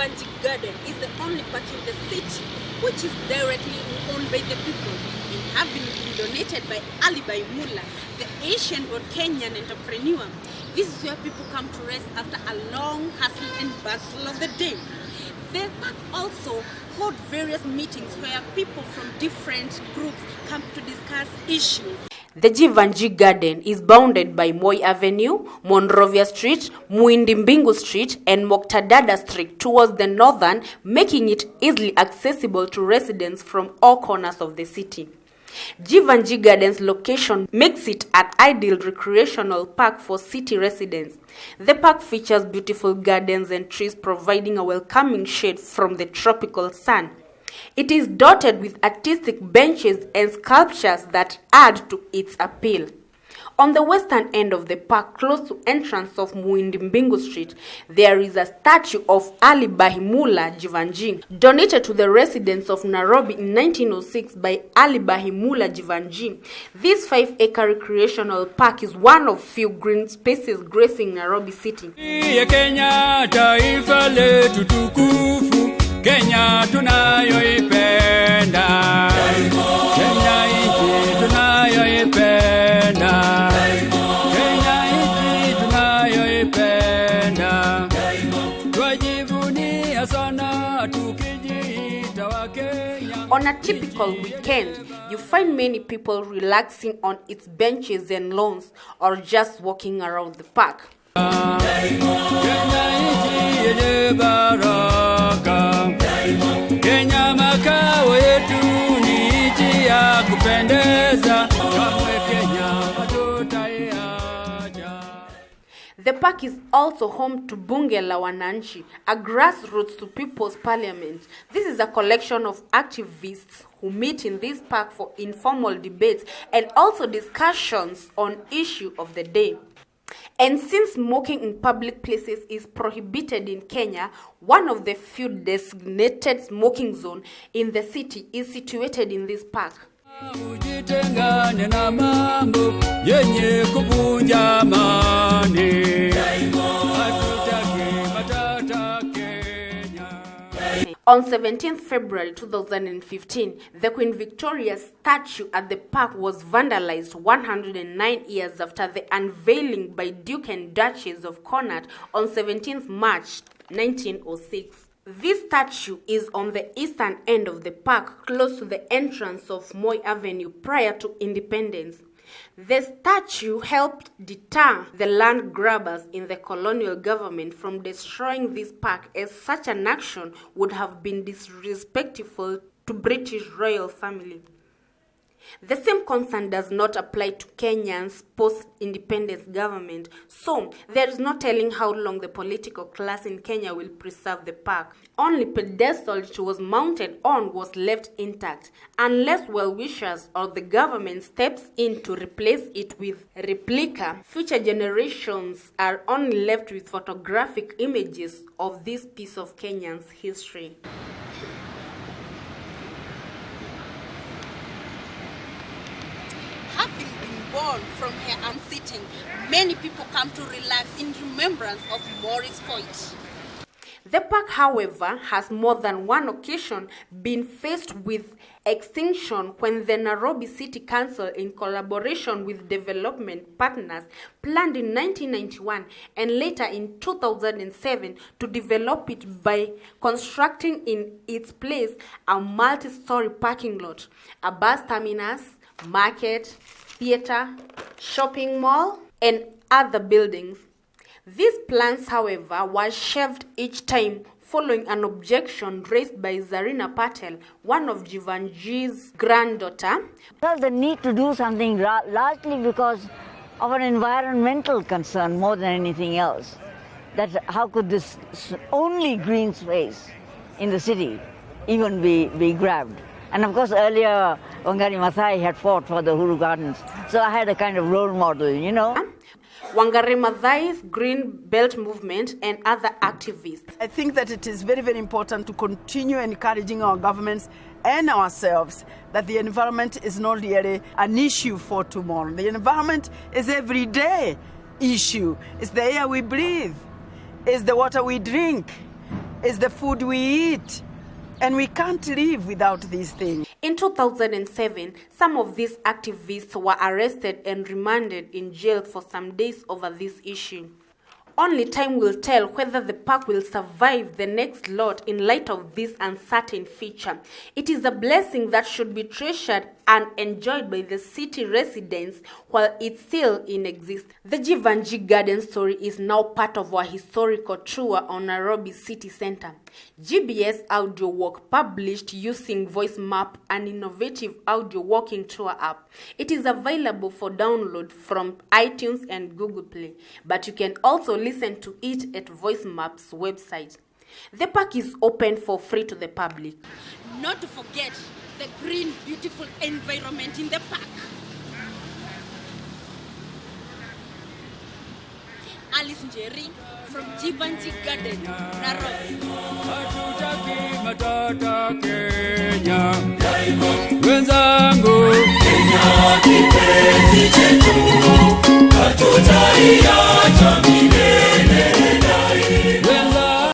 Jeevanjee Garden is the only park in the city which is directly owned by the people and have been donated by Ali Baimula, the Asian-born Kenyan entrepreneur. This is where people come to rest after a long hustle and bustle of the day. The park also holds various meetings where people from different groups come to discuss issues. The Jeevanjee Garden is bounded by Moi Avenue, Monrovia Street, Muindi Street, and Moktadada Street towards the northern, making it easily accessible to residents from all corners of the city. Jeevanjee Garden's location makes it an ideal recreational park for city residents. The park features beautiful gardens and trees providing a welcoming shade from the tropical sun. It is dotted with artistic benches and sculptures that add to its appeal. On the western end of the park, close to entrance of Muindi Street, there is a statue of Ali Bahimula Jeevanjee, donated to the residents of Nairobi in 1906 by Ali Bahimula Jeevanjee. This 5-acre recreational park is one of few green spaces gracing Nairobi city. Kenya taifa letu tukufu, Kenya tunayoipenda, Kenya nchi tunayoipenda, Kenya nchi tunayoipenda, twajivunia sana tukijiita wa Kenya. On a typical weekend, you find many people relaxing on its benches and lawns or just walking around the park. Kenya makao yetu ni nchi ya kupendeza, kamwe Kenya hatutaiacha. The park is also home to Bunge la Wananchi, a grassroots to people's parliament. This is a collection of activists who meet in this park for informal debates and also discussions on issue of the day. And since smoking in public places is prohibited in Kenya, one of the few designated smoking zones in the city is situated in this park. Ujitengane na mambo yenye kuvunja amani. Hatutaki matata Kenya. On 17th February 2015, the Queen Victoria's statue at the park was vandalized 109 years after the unveiling by Duke and Duchess of Connaught on 17th March 1906. This statue is on the eastern end of the park, close to the entrance of Moi Avenue prior to independence. The statue helped deter the land grabbers in the colonial government from destroying this park, as such an action would have been disrespectful to British royal family. The same concern does not apply to Kenya's post-independence government, so there is no telling how long the political class in Kenya will preserve the park. Only pedestal it was mounted on was left intact, unless well-wishers or the government steps in to replace it with a replica. Future generations are only left with photographic images of this piece of Kenya's history. Having been born from here I'm sitting, many people come to relax in remembrance of Maurice Foyt. The park, however, has more than one occasion been faced with extinction when the Nairobi City Council, in collaboration with development partners, planned in 1991 and later in 2007 to develop it by constructing in its place a multi-story parking lot, a bus terminus, market, theater, shopping mall, and other buildings. These plans, however, were shelved each time following an objection raised by Zarina Patel, one of Jeevanjee's granddaughter. Well, the need to do something largely because of an environmental concern more than anything else. That how could this only green space in the city even be grabbed? And of course, earlier, Wangari Maathai had fought for the Uhuru Gardens. So I had a kind of role model, you know. Wangari Maathai's Green Belt movement and other activists. I think that it is very, very important to continue encouraging our governments and ourselves that the environment is not really an issue for tomorrow. The environment is an everyday issue. It's the air we breathe. It's the water we drink. is the food we eat. And we can't live without these things. In 2007, some of these activists were arrested and remanded in jail for some days over this issue. Only time will tell whether the park will survive the next lot in light of this uncertain feature. It is a blessing that should be treasured and enjoyed by the city residents while it's still in existence. The Jeevanjee Garden story is now part of our historical tour on Nairobi city center. GBS audio walk published using Voice Map, an innovative audio walking tour app. It is available for download from iTunes and Google Play, but you can also listen to it at Voice Map's website. The park is open for free to the public. Not to forget the green, beautiful environment in the park. Alice Njeri from Jeevanjee Garden, Nairobi. Hatutaki matata Kenya. Wenzangu Kenya.